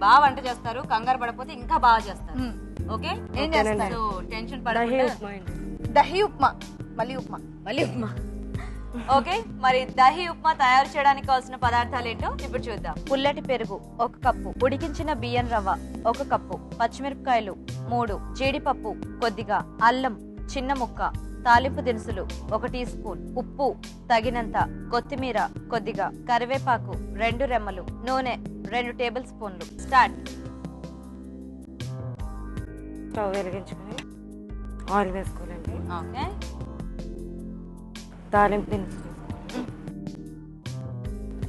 బాగా వంట చేస్తారు, కంగారు పడకపోతే ఇంకా బాగా చేస్తారు. ఓకే, ఏం చేస్తారు? టెన్షన్ పడకుండా దహి ఉప్మా, మళ్ళీ ఉప్మా. ఓకే, మరి దహి ఉప్మా తయారు చేయడానికి కావాల్సిన పదార్థాలు ఏంటో ఇప్పుడు చూద్దాం. పుల్లటి పెరుగు 1 కప్పు, ఉడికించిన బియ్యం రవ్వ 1 కప్పు, పచ్చిమిరపకాయలు 3, జీడిపప్పు కొద్దిగా, అల్లం చిన్న ముక్క, తాలింపు దినుసులు 1 టీ స్పూన్, ఉప్పు తగినంత, కొత్తిమీర కొద్దిగా, కరివేపాకు 2 రెమ్మలు, నూనె 2 టేబుల్ స్పూన్లు. స్టార్ట్. స్టవ్ వెలిగించుకొని ఆయిల్ వేసుకోవాలండి. ఓకే, తాలింపు దినుసులు.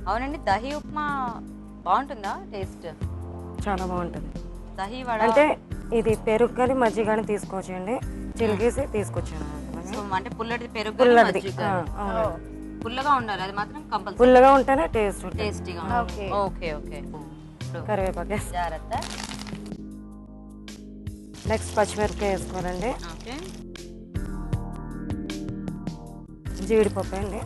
అవునండి, దహి ఉప్మా బాగుంటుందా? టేస్ట్ చాలా బాగుంటుంది. దహి వడ అంటే ఇది పెరుగు కానీ మజ్జిగ కానీ తీసుకోవచ్చండి, చిలికేసి తీసుకొచ్చాను. అంటే పుల్లటి పెరుగు, పుల్లటిది. పుల్లగా ఉండాలి, అది మాత్రం కంపల్సరీ. పుల్లగా ఉంటేనే టేస్టీగా. ఓకే ఓకే, కరివేపాకు జాగ్రత్త. నెక్స్ట్ పచ్చిమిరపకాయ వేసుకోవాలండి. ఓకే, జీడిపప్పు అండి.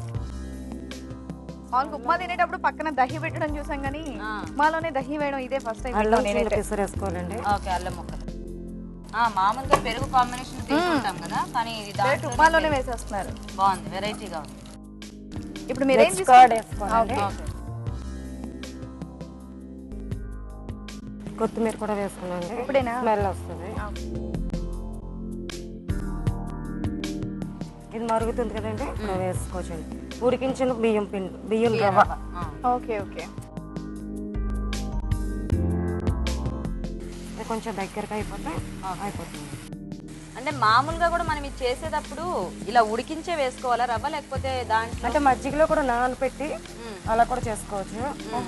ఉప్మా తినేటప్పుడు పక్కన దహి పెట్టడం చూసాం కానీ ఉప్మాలోనే దహి వేయడం ఇదే ఫస్ట్ టైం. అల్లం పిసరు వేసుకోవాలండి. ఓకే, అల్లం ముక్కలు. మామూలుగా పెరుగు కాంబినేషన్ తీసుకుంటాం కదా, కానీ ఇది డైరెక్ట్ ఉప్మాలోనే వేసేస్తున్నారు. బాగుంది, వెరైటీగా ఉంది. ఇప్పుడు మీరు ఏం వేసుకోవాలండి. కొత్తిమీర కూడా వేసుకున్నాండి, ఇప్పుడేనా స్మెల్ వస్తుంది. ఇది మరుగుతుంది కదండి, ఇప్పుడు వేసుకోవచ్చండి. ఉడికించిన బియ్యం రవ్వ. ఓకే ఓకే, కొంచెం దగ్గరగా అయిపోతుంది. అంటే మామూలుగా కూడా మనం ఇది చేసేటప్పుడు ఇలా ఉడికించే వేసుకోవాలా రవ్వ, లేకపోతే దాంట్లో అంటే మజ్జిగలో కూడా నానబెట్టి అలా కూడా చేసుకోవచ్చు,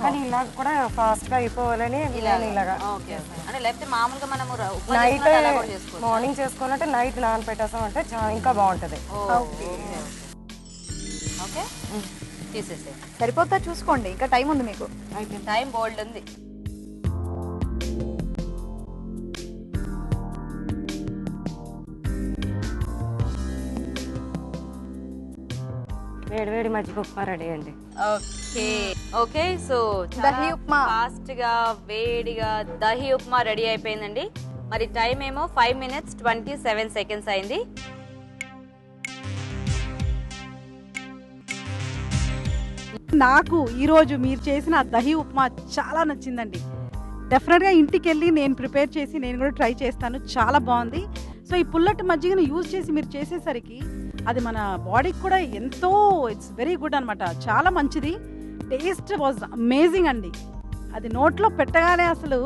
కానీ ఇలా కూడా ఫాస్ట్ గా అయిపోవాలని ఇలాగా. అంటే లేకపోతే మామూలుగా మనము నైట్ మార్నింగ్ చేసుకోవాలంటే నైట్ నానబెట్టేసాం అంటే ఇంకా బాగుంటది. ఓకే, తీసేసే. సరిపోతా చూసుకోండి, ఇంకా టైం ఉంది మీకు. టైం బోల్డ్ ఉంది. వేడి మజ్జిగ ఉప్మా రెడీ అండి. Okay okay, so dahi upma fast గా వేడిగా దహి ఉప్మా రెడీ అయిపోయిందండి. మరి టైం ఏమో 5 minutes 27 seconds అయింది. నాకు ఈరోజు మీరు చేసిన దహి ఉప్మా చాలా నచ్చిందండి. డెఫినెట్గా ఇంటికి వెళ్ళి నేను ప్రిపేర్ చేసి నేను కూడా ట్రై చేస్తాను, చాలా బాగుంది. సో ఈ పుల్లటి మజ్జిగను యూజ్ చేసి మీరు చేసేసరికి అది మన బాడీకి కూడా ఎంతో ఇట్స్ వెరీ గుడ్ అనమాట, చాలా మంచిది. టేస్ట్ వాజ్ అమేజింగ్ అండి. అది నోట్లో పెట్టగానే అసలు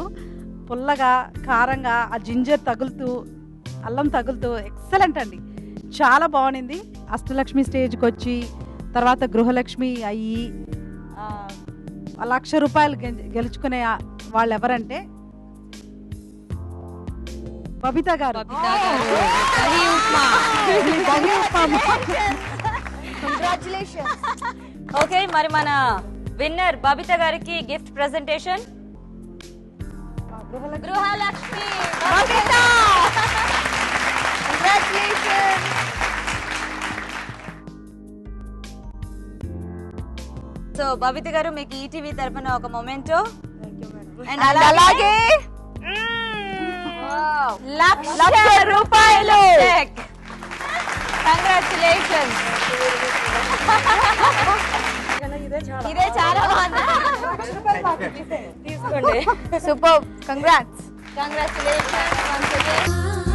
పుల్లగా కారంగా ఆ జింజర్ తగులుతూ అల్లం తగులుతూ ఎక్సలెంట్ అండి, చాలా బాగుంది. అష్టలక్ష్మి స్టేజ్కి వచ్చి తర్వాత గృహలక్ష్మి అయ్యి 1,00,000 రూపాయలు గెలుచుకునే వాళ్ళు ఎవరంటే బబిత గారు. ఓకే, మరి మన విన్నర్ బబిత గారికి గిఫ్ట్ ప్రెజెంటేషన్. గృహలక్ష్మి బబిత, కంగ్రాట్యులేషన్స్. సో బబిత గారు, మీకు ఈటీవీ తరపున ఒక మొమెంటో. అండ్ అలాగే 1,00,000 రూపాయలు. కంగ్రాట్యులేషన్స్. ఇదే చాలా బాగుంది, తీసుకోండి. Super, congrats. కంగ్రాట్యులేషన్స్.